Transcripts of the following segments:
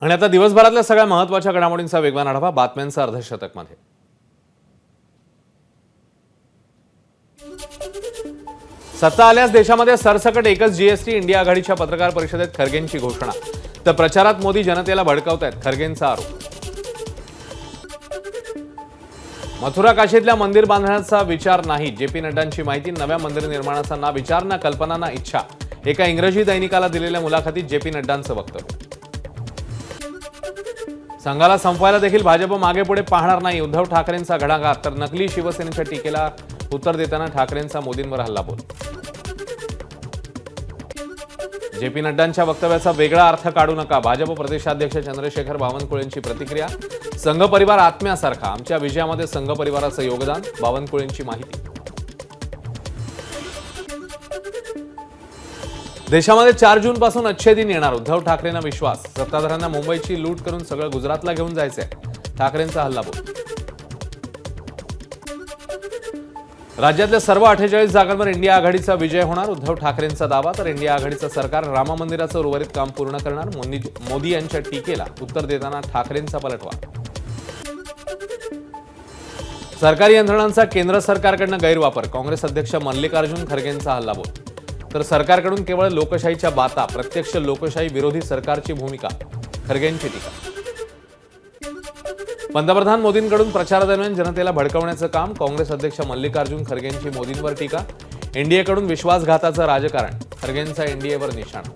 आणि आता दिवसभरातल्या सगळ्या महत्त्वाच्या घडामोडींचा वेगवान आढावा बातम्यांचा अर्धशतकमध्ये। सत्ता आल्यास देशामध्ये सरसकट एकच जीएसटी। इंडिया आघाडीच्या पत्रकार परिषदेत खरगेंची घोषणा। तर प्रचारात मोदी जनतेला भडकवतायत, खरगेंचा आरोप। मथुरा काशीतल्या मंदिर बांधण्याचा विचार नाही, जेपी नड्डांची माहिती। नव्या मंदिर निर्माणाचा ना विचार ना कल्पना ना इच्छा, एका इंग्रजी दैनिकाला दिलेल्या मुलाखतीत जेपी नड्डांचं वक्तव्य। संघाला संपवायला देखील भाजप मागे पुढे पाहणार नाही, उद्धव ठाकरेंचा घणाघात। तर नकली शिवसेनेच्या टीकेला उत्तर देताना ठाकरेंचा मोदींवर हल्लाबोल। जेपी नड्डांच्या वक्तव्याचा वेगळा अर्थ काढू नका, भाजप प्रदेशाध्यक्ष चंद्रशेखर बावनकुळेंची प्रतिक्रिया। संघ परिवार आत्म्यासारखा, आमच्या विजयामध्ये संघ परिवाराचं योगदान, बावनकुळेंची माहिती। देशामध्ये 4 जून पासून अच्छे दिन येणार, उद्धव ठाकरेंना विश्वास। सत्ताधाऱ्यांना मुंबईची लूट करून सगळं गुजरातला घेऊन जायचंय, ठाकरेंचा हल्लाबोल। राज्यातल्या सर्व 48 जागांवर इंडिया आघाडीचा विजय होणार, उद्धव ठाकरेंचा दावा। तर इंडिया आघाडीचं सरकार राम मंदिराचं उर्वरित काम पूर्ण करणार, मोदी यांच्या टीकेला उत्तर देताना ठाकरेंचा पलटवार। सरकारी यंत्रणांचा केंद्र सरकारकडनं गैरवापर, काँग्रेस अध्यक्ष मल्लिकार्जुन खरगेंचा हल्लाबोल। तर सरकारकडून केवळ लोकशाहीच्या बाता, प्रत्यक्ष लोकशाही विरोधी सरकारची भूमिका, खरगेंची टीका। पंतप्रधान मोदींकडून प्रचारादरम्यान जनतेला भडकवण्याचं काम, काँग्रेस अध्यक्ष मल्लिकार्जुन खरगेंची मोदींवर टीका। एनडीएकडून विश्वासघाताचं राजकारण, खरगेंचा एनडीएवर निशाणा।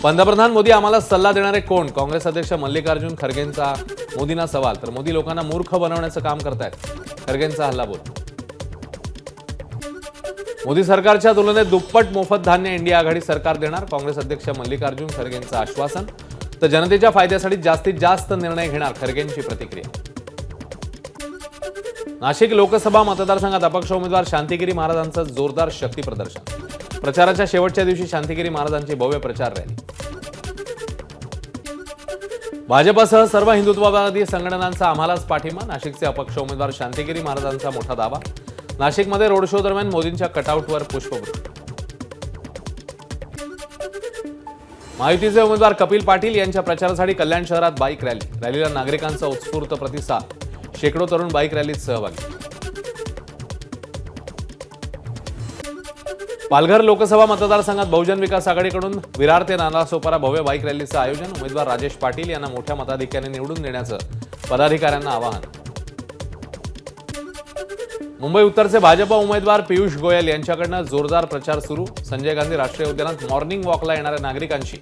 पंतप्रधान मोदी आम्हाला सल्ला देणारे कोण, काँग्रेस अध्यक्ष मल्लिकार्जुन खरगेंचा मोदींना सवाल। तर मोदी लोकांना मूर्ख बनवण्याचं काम करतायत, खरगेंचा हल्लाबोल। मोदी सरकारच्या तुलनेत दुप्पट मोफत धान्य इंडिया आघाडी सरकार देणार, काँग्रेस अध्यक्ष मल्लिकार्जुन खरगेंचं आश्वासन। तर जनतेच्या फायद्यासाठी जास्तीत जास्त निर्णय घेणार, खरगेंची प्रतिक्रिया। नाशिक लोकसभा मतदारसंघात अपक्ष उमेदवार शांतिगिरी महाराजांचं जोरदार शक्ती प्रदर्शन। प्रचाराच्या शेवटच्या दिवशी शांतिगिरी महाराजांची भव्य प्रचार रॅली। भाजपसह सर्व हिंदुत्ववादी संघटनांचा आम्हालाच पाठिंबा, नाशिकचे अपक्ष उमेदवार शांतिगिरी महाराजांचा मोठा दावा। नाशिकमध्ये रोड शो दरम्यान मोदींच्या कटआउटवर पुष्पवृष्टी। महायुतीचे उमेदवार कपिल पाटील यांच्या प्रचारासाठी कल्याण शहरात बाईक रॅली, रॅलीला नागरिकांचा उत्स्फूर्त प्रतिसाद, शेकडो तरुण बाईक रॅलीत सहभागी। पालघर लोकसभा मतदारसंघात बहुजन विकास आघाडीकडून विरार ते नालासोपारा भव्य बाईक रॅलीचं आयोजन, उमेदवार राजेश पाटील यांना मोठ्या मताधिक्याने निवडून देण्याचं पदाधिकाऱ्यांना आवाहन। मुंबई उत्तरचे भाजप उमेदवार पियुष गोयल यांच्याकडनं जोरदार प्रचार सुरू, संजय गांधी राष्ट्रीय उद्यानात मॉर्निंग वॉकला येणाऱ्या नागरिकांशी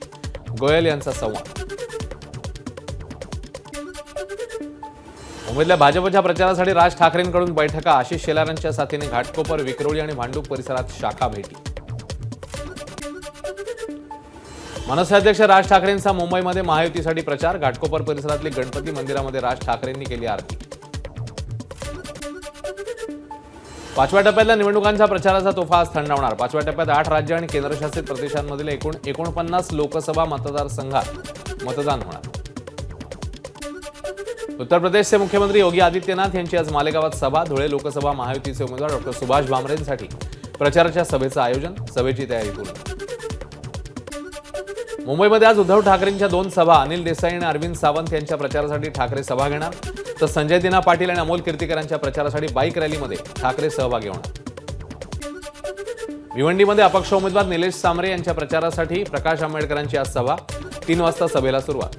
गोयल यांचा संवाद। मुंबईतल्या भाजपच्या प्रचारासाठी राज ठाकरेंकडून बैठका, आशिष शेलारांच्या साथीने घाटकोपर, विक्रोळी आणि भांडूप परिसरात शाखा भेटी। मनसे अध्यक्ष राज ठाकरेंचा मुंबईमध्ये महायुतीसाठी प्रचार, घाटकोपर परिसरातली गणपती मंदिरामध्ये राज ठाकरेंनी केली आरती। 5व्या टप्प्यातल्या निवडणुकांच्या प्रचाराचा तोफा आज थंडावणार, 5व्या टप्प्यात 8 राज्य आणि केंद्रशासित प्रदेशांमधील एकूण 49 लोकसभा मतदारसंघात मतदान होणार। उत्तर प्रदेशचे मुख्यमंत्री योगी आदित्यनाथ यांची आज मालेगावात सभा, धुळे लोकसभा महायुतीचे उमेदवार डॉक्टर सुभाष भामरेंसाठी प्रचाराच्या सभेचं आयोजन, सभेची तयारी पूर्ण। मुंबईमध्ये आज उद्धव ठाकरेंच्या 2 सभा, अनिल देसाई आणि अरविंद सावंत यांच्या प्रचारासाठी ठाकरे सभा घेणार। तर संजय दिना पाटील आणि अमोल कीर्तिकरांच्या प्रचारासाठी बाईक रॅलीमध्ये ठाकरे सहभागी होणार। भिवंडीमध्ये अपक्ष उमेदवार निलेश सांबरे यांच्या प्रचारासाठी प्रकाश आंबेडकरांची आज सभा, 3 वाजता सभेला सुरुवात।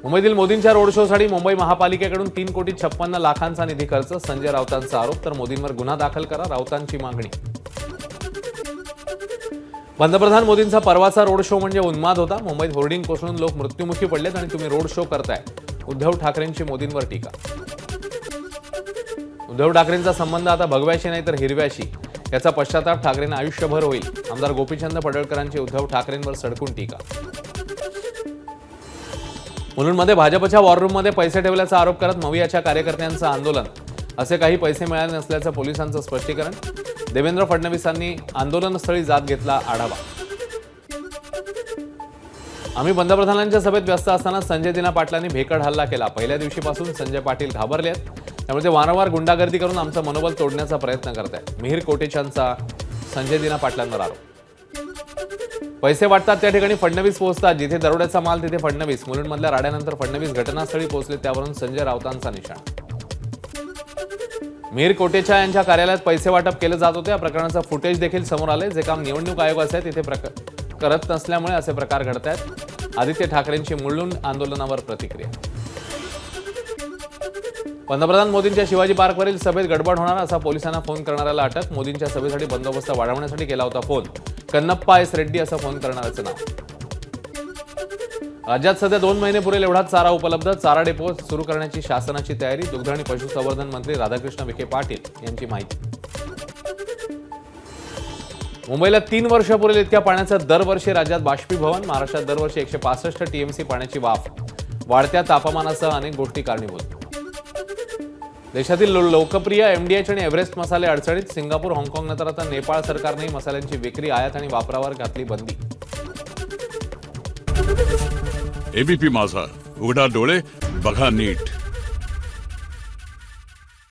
मुंबईतील मोदींच्या रोड शोसाठी मुंबई महापालिकेकडून 3,56,00,000 निधी खर्च, संजय राऊतांचा आरोप। तर मोदींवर गुन्हा दाखल करा, राऊतांची मागणी। पंतप्रधान मोदींचा परवाचा रोड शो म्हणजे उन्माद होता, मुंबईत होर्डिंग कोसळून लोक मृत्युमुखी पडलेत आणि तुम्ही रोड शो करताय, उद्धव ठाकरेंची मोदींवर टीका। उद्धव ठाकरेंचा संबंध आता भगव्याशी नाही तर हिरव्याशी, याचा पश्चाताप ठाकरेंना आयुष्यभर होईल, आमदार गोपीचंद पडळकरांची उद्धव ठाकरेंवर सडकून टीका। मुलुंडमध्ये भाजपच्या वॉररूममध्ये पैसे ठेवल्याचा आरोप करत मवियाच्या कार्यकर्त्यांचं आंदोलन, असे काही पैसे मिळाले नसल्याचं पोलिसांचं स्पष्टीकरण। देवेंद्र फडणवीसांनी आंदोलनस्थळी जात घेतला आढावा। आम्ही पंतप्रधानांच्या सभेत व्यस्त असताना संजय दिना पाटलांनी भेकड हल्ला केला, पहिल्या दिवशीपासून संजय पाटील घाबरले आहेत, त्यामुळे ते वारंवार गुंडागर्दी करून आमचं मनोबल तोडण्याचा प्रयत्न करत आहेत, मिहिर कोटेचांचा संजय दिना पाटलांवर आरोप। पैसे वाटतात त्या ठिकाणी फडणवीस पोहोचतात. जिथे दरोड्याचा माल तिथे फडणवीस. मुलुंडमधल्या राड्यानंतर फडणवीस घटनास्थळी पोहोचले. त्यावरून संजय राऊतांचा निशाणा. मीर कोटेचा यांच्या कार्यालयात पैसे वाटप केले जात होते. या प्रकरणाचं फुटेज देखील समोर आले. जे काम निवडणूक आयोगाचे आहे तिथे करत नसल्यामुळे असे प्रकार घडत आहेत. आदित्य ठाकरेंची मुलुंड आंदोलनावर प्रतिक्रिया. पंतप्रधान मोदींच्या शिवाजी पार्कवरील सभेत गडबड होणार असा पोलिसांना फोन करणाऱ्याला अटक. मोदींच्या सभेसाठी बंदोबस्त वाढवण्यासाठी केला होता फोन. कन्नप्पा एस रेड्डी असं फोन करणाऱ्याचं नाव. राज्यात सध्या 2 महिने पुरेल एवढाच चारा उपलब्ध. चारा डेपो सुरू करण्याची शासनाची तयारी. दुग्ध आणि पशुसंवर्धन मंत्री राधाकृष्ण विखे पाटील यांची माहिती. मुंबईला 3 वर्ष पुरेल इतक्या पाण्याचं दरवर्षी राज्यात बाष्पीभवन. महाराष्ट्रात दरवर्षी 165 टीएमसी पाण्याची वाफ. वाढत्या तापमानासह अनेक गोष्टी कारणीभूत. देशातील लोकप्रिय एमडीएच आणि एव्हरेस्ट मसाले अडचणीत. सिंगापूर, हाँगकाँगनंतर आता नेपाळ सरकारनेही मसाल्यांची विक्री, आयात आणि वापरावर घातली बंदी. एबीपी माझा, उघडा डोळे बघा नीट.